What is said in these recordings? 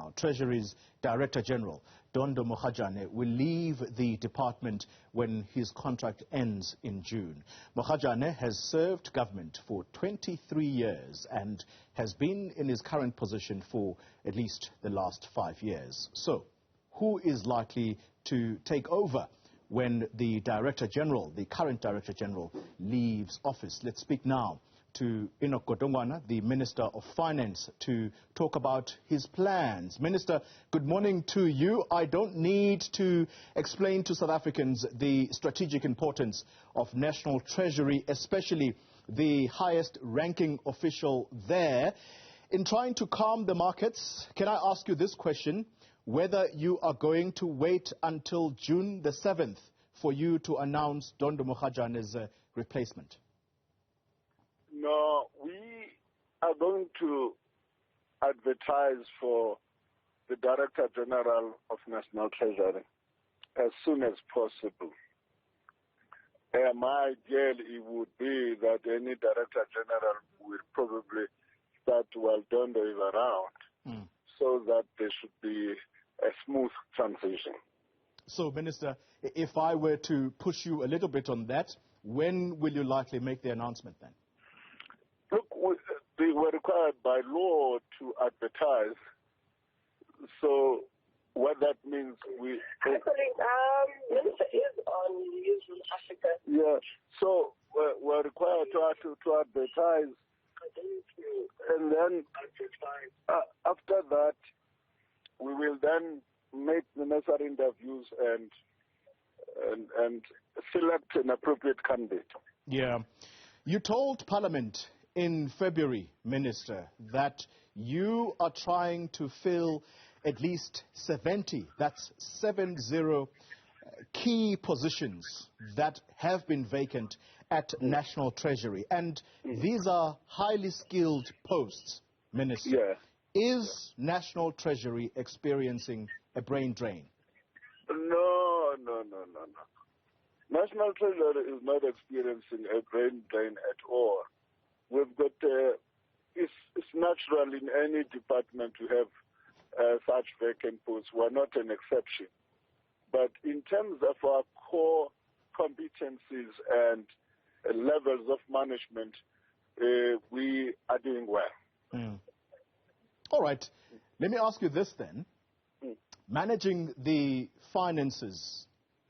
now, Treasury's Director-General Dondo Mogajane will leave the department when his contract ends in June. Mogajane has served government for 23 years and has been in his current position for at least the last 5 years. So, who is likely to take over when the Director-General, the current Director-General, leaves office? Let's speak now to Enoch Godongwana, the Minister of Finance, to talk about his plans. Minister, good morning to you. I don't need to explain to South Africans the strategic importance of National Treasury, especially the highest ranking official there. In trying to calm the markets, can I ask you this question, whether you are going to wait until June the 7th for you to announce Dondo Mogajane's replacement? No, we are going to advertise for the Director General of National Treasury as soon as possible. My ideal it would be that any Director General will probably start while Dondo is around, so that there should be a smooth transition. So, Minister, if I were to push you a little bit on that, when will you likely make the announcement then? Look, we were required by law to advertise. So what that means, Minister is on Newzroom Afrika. Yeah, so we're required to advertise. And then after that, we will then make the necessary interviews and select an appropriate candidate. Yeah. You told Parliament in February, Minister, that you are trying to fill at least 70, that's 70 key positions that have been vacant at National Treasury. And these are highly skilled posts, Minister. Yeah. Is National Treasury experiencing a brain drain? No. National Treasury is not experiencing a brain drain at all. We've got, it's natural in any department to have such vacant posts. We're not an exception. But in terms of our core competencies and levels of management, we are doing well. All right. Let me ask you this then. Managing the finances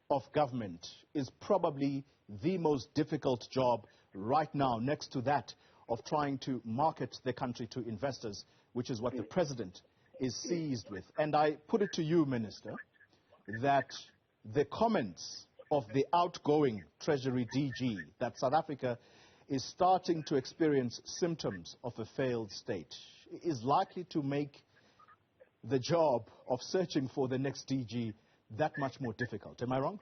of government is probably the most difficult job right now, next to that of trying to market the country to investors, which is what the President is seized with. And I put it to you, Minister, that the comments of the outgoing Treasury DG that South Africa is starting to experience symptoms of a failed state is likely to make the job of searching for the next DG that much more difficult. Am I wrong?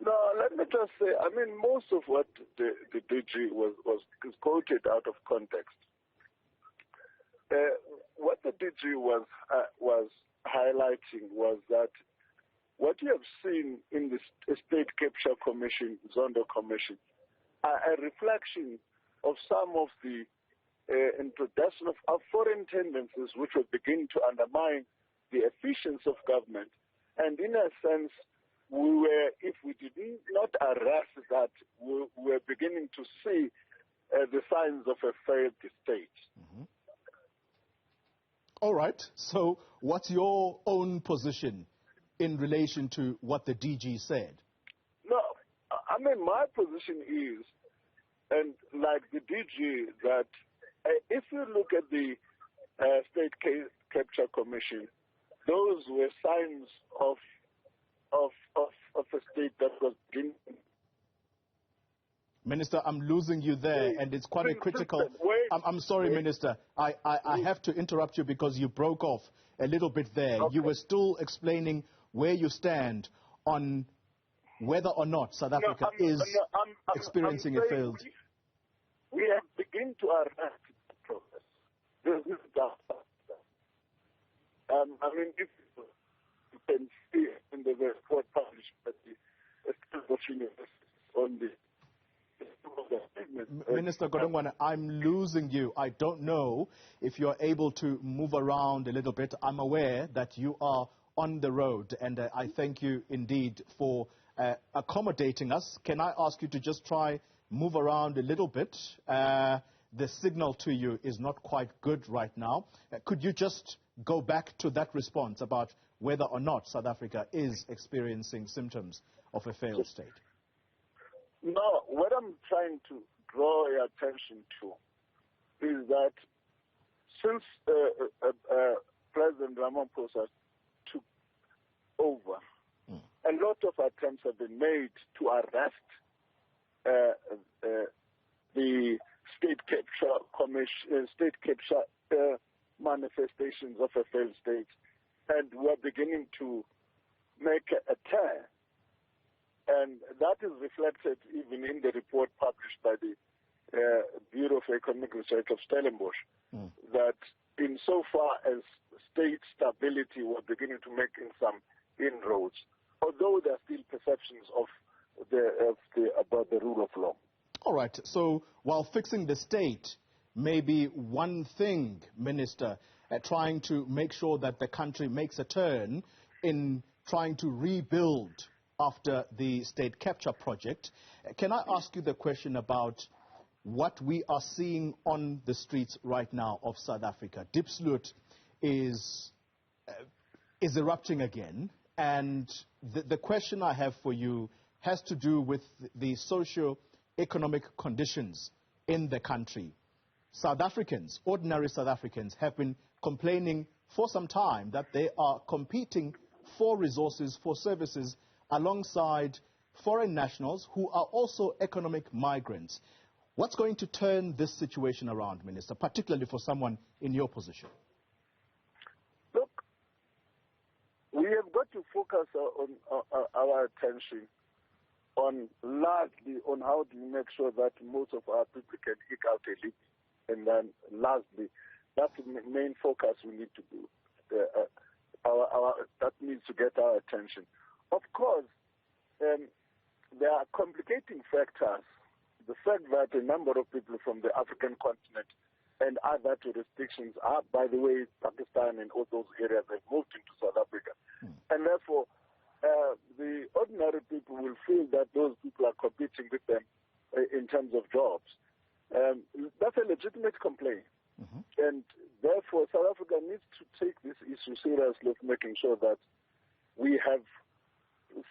No, let me just say, I mean, most of what the DG was quoted out of context. What the DG was highlighting was that what you have seen in the State Capture Commission, Zondo Commission, are a reflection of some of the introduction of foreign tendencies which will begin to undermine the efficiency of government. And in a sense, if we did not arrest that, we were beginning to see the signs of a failed state. All right. So what's your own position in relation to what the DG said? No, I mean, my position is, and like the DG, that if you look at the State Capture Commission, those were signs of a state that was beginning. Minister, I'm losing you there, and it's quite a critical... I'm sorry, Minister. I have to interrupt you because you broke off a little bit there. Okay. You were still explaining where you stand on whether or not South Africa is experiencing a failed... We have begun to arrest the process. There's no doubt about that. I mean, if you can see in the report published by the Stanford University on the Minister Godongwana, I'm losing you. I don't know if you're able to move around a little bit. I'm aware that you are on the road, and I thank you indeed for accommodating us. Can I ask you to just try move around a little bit? The signal to you is not quite good right now. Could you just go back to that response about whether or not South Africa is experiencing symptoms of a failed state? No, what I'm trying to draw your attention to is that since President Ramaphosa took over, a lot of attempts have been made to arrest the state capture manifestations of a failed state, and we're beginning to make a turn. And that is reflected even in the report published by the Bureau of Economic Research of Stellenbosch, that insofar as state stability, we're beginning to make some inroads, although there are still perceptions about the rule of law. All right. So while fixing the state may be one thing, Minister, trying to make sure that the country makes a turn in trying to rebuild after the state capture project, can I ask you the question about what we are seeing on the streets right now of South Africa? Diepsloot is erupting again, and the question I have for you has to do with the socio-economic conditions in the country. South Africans, ordinary South Africans, have been complaining for some time that they are competing for resources, for services, alongside foreign nationals who are also economic migrants. What's going to turn this situation around, Minister, particularly for someone in your position? Look, we have got to focus our attention largely on how do we make sure that most of our people can eke out a living. And then lastly, that's the main focus we need to do. That needs to get our attention. Of course, there are complicating factors. The fact that a number of people from the African continent and other jurisdictions are, by the way, Pakistan and all those areas have moved into South Africa. And therefore, the ordinary people will feel that those people are competing with them in terms of jobs. That's a legitimate complaint. And therefore, South Africa needs to take this issue seriously, making sure that we have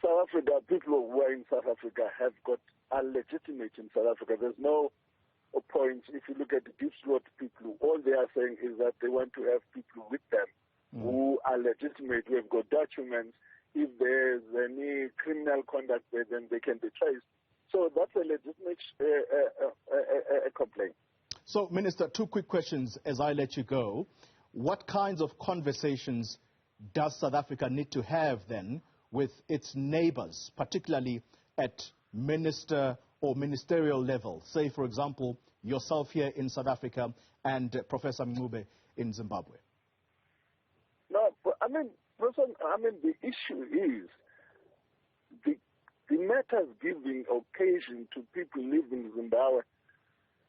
South Africa, people who are in South Africa are legitimate in South Africa. There's no point, if you look at the Diepsloot people, all they are saying is that they want to have people with them who are legitimate, who have got documents. If there's any criminal conduct there, then they can be traced. So that's a legitimate complaint. So, Minister, two quick questions as I let you go. What kinds of conversations does South Africa need to have then with its neighbors, particularly at minister or ministerial level? Say, for example, yourself here in South Africa and Professor Mncube in Zimbabwe. No, the issue is the matters giving occasion to people living in Zimbabwe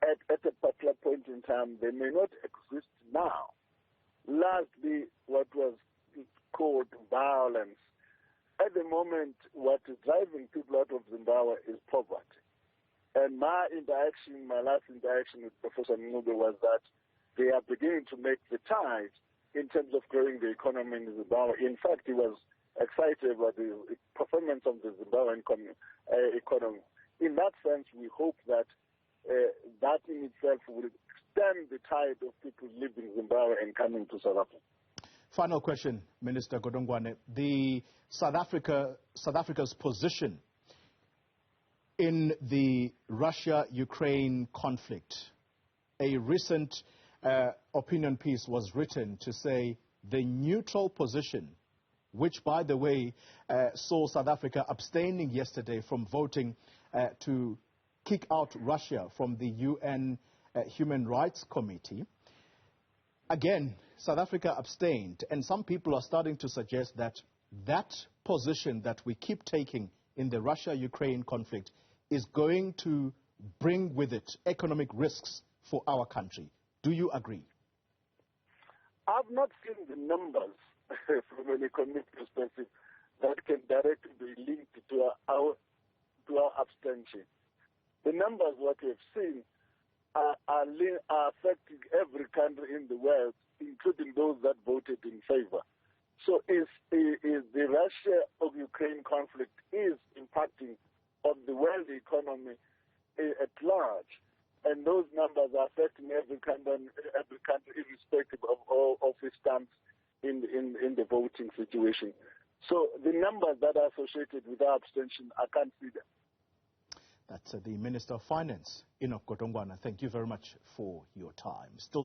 at a particular point in time, they may not exist now. Lastly, what was called violence. At the moment, what is driving people out of Zimbabwe is poverty. And my last interaction with Professor Mncube was that they are beginning to make the tide in terms of growing the economy in Zimbabwe. In fact, he was excited about the performance of the Zimbabwean economy. In that sense, we hope that that in itself will stem the tide of people leaving Zimbabwe and coming to South Africa. Final question, Minister Godongwana. The South Africa's position in the Russia-Ukraine conflict. A recent opinion piece was written to say the neutral position, which, by the way, saw South Africa abstaining yesterday from voting to kick out Russia from the UN Human Rights Committee. Again, South Africa abstained, and some people are starting to suggest that that position that we keep taking in the Russia-Ukraine conflict is going to bring with it economic risks for our country. Do you agree? I've not seen the numbers from an economic perspective that can directly be linked to our abstention. The numbers, what we have seen, are affecting every country in the world, including those that voted in favor. So is the Russia or Ukraine conflict is impacting on the world economy at large, and those numbers are affecting every country irrespective of its stance in the voting situation. So the numbers that are associated with our abstention, I can't see them. That's the Minister of Finance, Enoch Godongwana. Thank you very much for your time.